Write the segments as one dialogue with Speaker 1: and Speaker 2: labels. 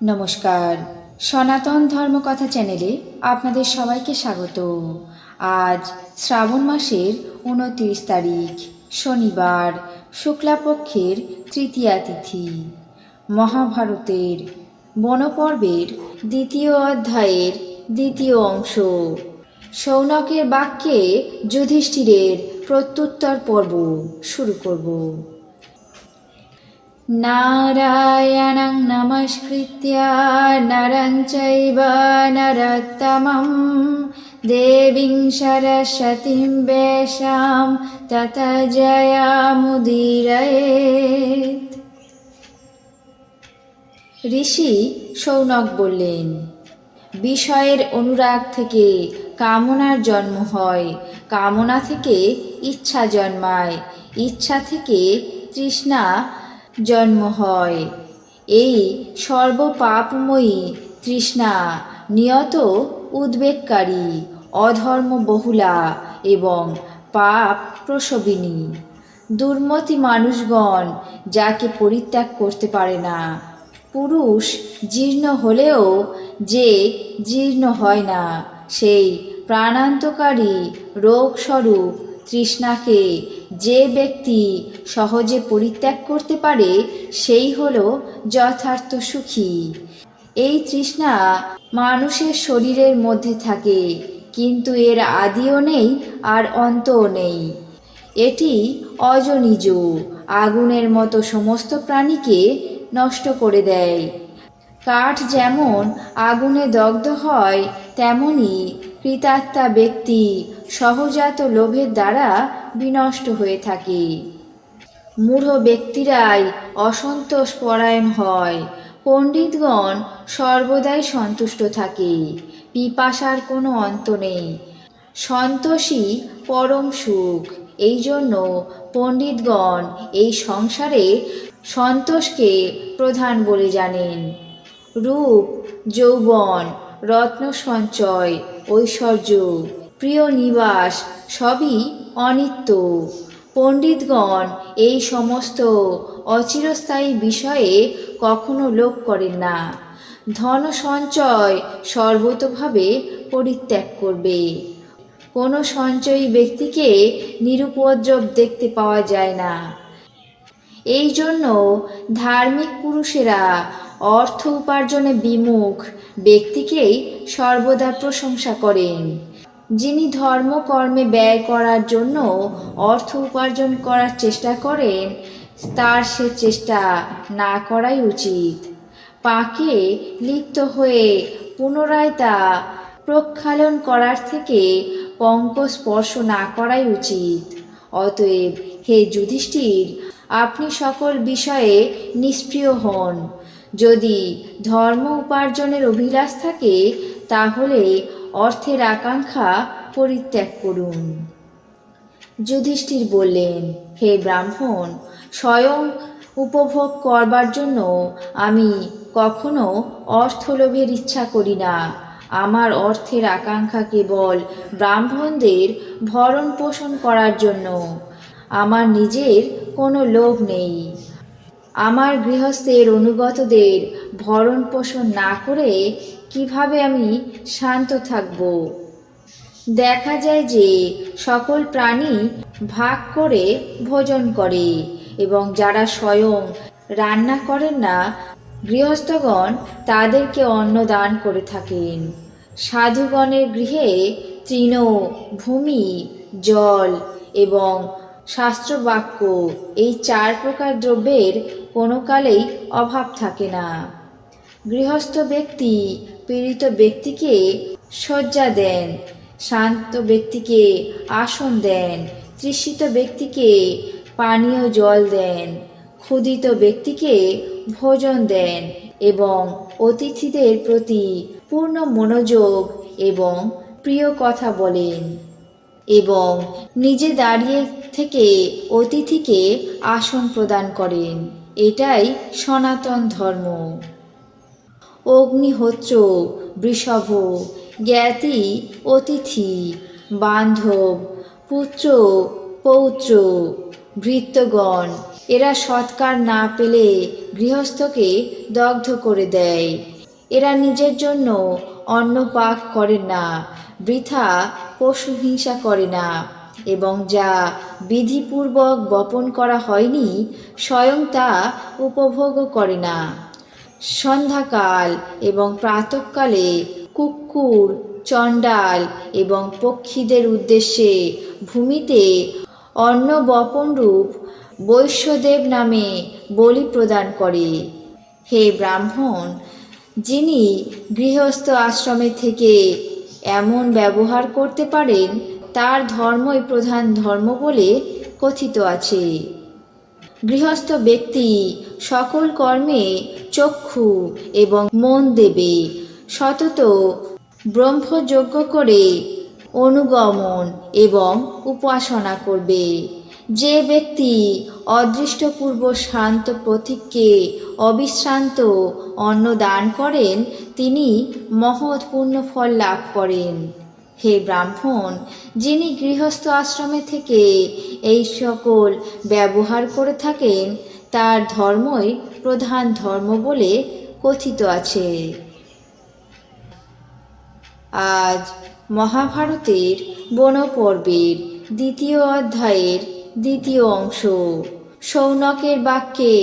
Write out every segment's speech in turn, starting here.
Speaker 1: নমস্কার, সনাতন ধর্মকথা চ্যানেলে আপনাদের সবাইকে স্বাগত। আজ শ্রাবণ মাসের 29 তারিখ শনিবার, শুক্লাপক্ষের তৃতীয়া তিথি। মহাভারতের বনপর্বের দ্বিতীয় অধ্যায়ের দ্বিতীয় অংশ। শৌনকের বাক্যে যুধিষ্ঠিরের প্রত্যুত্তর পর্ব শুরু করব। নারায়ণং নমস্কৃত্য নরং চৈব নরোত্তমং দেবীং সরস্বতীং ব্যাসাং ততো জয়মুদীরয়েৎ। ঋষি শৌনক বললেন, বিষয়ের অনুরাগ থেকে কামনার জন্ম হয়, কামনা থেকে ইচ্ছা জন্মায়, ইচ্ছা থেকে তৃষ্ণা জন্ম হয়। এই সর্বপাপময়ী তৃষ্ণা নিয়ত উদ্বেগকারী, অধর্ম বহুলা এবং পাপ প্রসবিনী। দুর্মতি মানুষগণ যাকে পরিত্যাগ করতে পারে না। পুরুষ জীর্ণ হলেও যে জীর্ণ হয় না, সেই প্রাণান্তকারী রোগস্বরূপ তৃষ্ণাকে যে ব্যক্তি সহজে পরিত্যাগ করতে পারে, সেই হলো যথার্থ সুখী। এই তৃষ্ণা মানুষের শরীরের মধ্যে থাকে, কিন্তু এর আদিও নেই আর অন্তও নেই। এটি অজনিজ, আগুনের মতো সমস্ত প্রাণীকে নষ্ট করে দেয়। কাঠ যেমন আগুনে দগ্ধ হয়, তেমনি কৃতাত্মা ব্যক্তি সহজাত লোভের দ্বারা বিনষ্ট হয়ে থাকে। মূঢ় ব্যক্তিরাই অসন্তোষ পরায়ণ হয়। পণ্ডিতগণ সর্বদাই সন্তুষ্ট থাকে। পিপাসার কোনো অন্ত নেই। সন্তোষই পরম সুখ। এই জন্য পণ্ডিতগণ এই সংসারে সন্তোষকে প্রধান বলে জানেন। রূপ, যৌবন, রত্ন সঞ্চয়, ঐশ্বর্য, প্রিয় নিবাস সবই অনিত্য। পণ্ডিতগণ এই সমস্ত অচিরস্থায়ী বিষয়ে কখনো লোভ করেন না। ধন সঞ্চয় সর্বতোভাবে পরিত্যাগ করবে। কোনো সঞ্চয়ী ব্যক্তিকে নিরুপদ্রব দেখতে পাওয়া যায় না। এই জন্য ধার্মিক পুরুষেরা অর্থ উপার্জনে বিমুখ ব্যক্তিকেই সর্বদা প্রশংসা করেন। যিনি ধর্মকর্মে ব্যয় করার জন্য অর্থ উপার্জন করার চেষ্টা করেন, তার সে চেষ্টা না করাই উচিত। পাকে লিপ্ত হয়ে পুনরায় তা প্রক্ষালন করার থেকে পঙ্ক স্পর্শ না করাই উচিত। অতএব হে যুধিষ্ঠির, আপনি সকল বিষয়ে নিষ্প্রিয় হন। যদি ধর্ম উপার্জনের অভিলাষ থাকে, তাহলে অর্থের আকাঙ্ক্ষা পরিত্যাগ করুন। যুধিষ্ঠির বললেন, হে ব্রাহ্মণ, স্বয়ং উপভোগ করবার জন্য আমি কখনো অর্থলোভের ইচ্ছা করি না। আমার অর্থের আকাঙ্ক্ষা কেবল ব্রাহ্মণদের ভরণ পোষণ করার জন্য। আমার নিজের কোনো লোভ নেই। আমার গৃহস্থের অনুগতদের ভরণ পোষণ না করে কিভাবে আমি শান্ত থাকব? দেখা যায় যে সকল প্রাণী ভাগ করে ভোজন করে, এবং যারা স্বয়ং রান্না করেন না, গৃহস্থগণ তাদেরকে অন্ন দান করে থাকেন। সাধুগণের গৃহে তৃণ, ভূমি, জল এবং শাস্ত্রবাক্য, এই 4 প্রকার দ্রব্যের কোনো কালেই অভাব থাকে না। গৃহস্থ ব্যক্তি পীড়িত ব্যক্তিকে শয্যা দেন, শান্ত ব্যক্তিকে আসন দেন, তৃষিত ব্যক্তিকে পানীয় জল দেন, ক্ষুধিত ব্যক্তিকে ভোজন দেন এবং অতিথিদের প্রতি পূর্ণ মনোযোগ এবং প্রিয় কথা বলেন, এবং নিজে দাঁড়িয়ে থেকে অতিথিকে আসন প্রদান করেন। এটাই সনাতন ধর্ম। অগ্নিহোত্র, বৃষভ, জ্ঞাতি, অতিথি, বান্ধব, পুত্র, পৌত্র, ভৃত্যগণ এরা সৎকার না পেলে গৃহস্থকে দগ্ধ করে দেয়। এরা নিজের জন্য অন্ন পাক করে না, বৃথা পশু হিংসা করে না, এবং যা বিধিপূর্বক বপন করা হয়নি স্বয়ং তা উপভোগও করে না। সন্ধ্যাকাল এবং প্রাতঃকালে কুক্কুর, চণ্ডাল এবং পক্ষীদের উদ্দেশ্যে ভূমিতে অন্ন বপনরূপ বৈশ্যদেব নামে বলি প্রদান করে। হে ব্রাহ্মণ, যিনি গৃহস্থ আশ্রমে থেকে এমন ব্যবহার করতে পারেন তার ধর্মই প্রধান ধর্ম বলে কথিত আছে। গৃহস্থ ব্যক্তি সকল কর্মে চক্ষু এবং মন দেবে, সতত ব্রহ্মযজ্ঞ করে অনুগমন এবং উপাসনা করবে। যে ব্যক্তি অদৃষ্টপূর্ব শান্ত প্রতীককে অবিশ্রান্ত অন্ন দান করেন তিনি মহৎ পুণ্যফল লাভ করেন। হে ব্রাহ্মণ, যিনি গৃহস্থ আশ্রমে থেকে এই সকল ব্যবহার করে থাকেন তার ধর্মই প্রধান ধর্ম বলে কথিত আছে। আজ মহাভারতের বন পর্বের 2য় অধ্যায়ের 2য় অংশ শৌনকের বাক্যে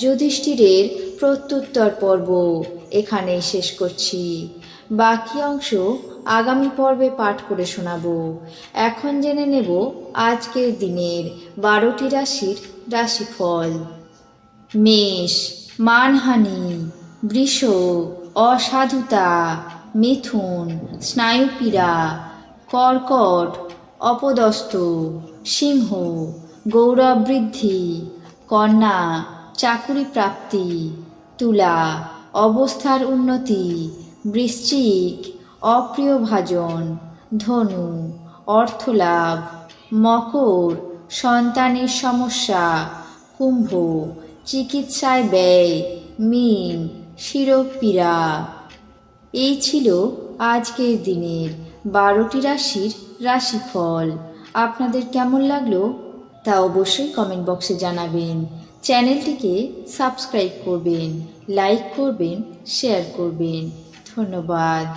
Speaker 1: যুধিষ্ঠিরের প্রত্যুত্তর পর্ব এখানেই শেষ করছি। বাকি অংশ আগামী পর্বে পাঠ করে শোনাবো। এখন জেনে নেব আজকের দিনের 12টি রাশির রাশিফল। মেষ মানহানি, বৃষ অসাধুতা, মিথুন স্নায়ুপীড়া, কর্কট অপদস্থ, সিংহ গৌরব বৃদ্ধি, কন্যা চাকুরি প্রাপ্তি, তুলা অবস্থার উন্নতি, বৃশ্চিক অপ্রিয়ভাজন, ধনু অর্থলাভ, মকর সন্তানের সমস্যা, কুম্ভ চিকিৎসায় ব্যয়, মীন শিরোপীড়া। এই ছিল আজকের দিনের 12টি রাশির রাশিফল। আপনাদের কেমন লাগলো তা অবশ্যই কমেন্ট বক্সে জানাবেন। চ্যানেলটিকে সাবস্ক্রাইব করবেন, লাইক করবেন, শেয়ার করবেন। ধন্যবাদ।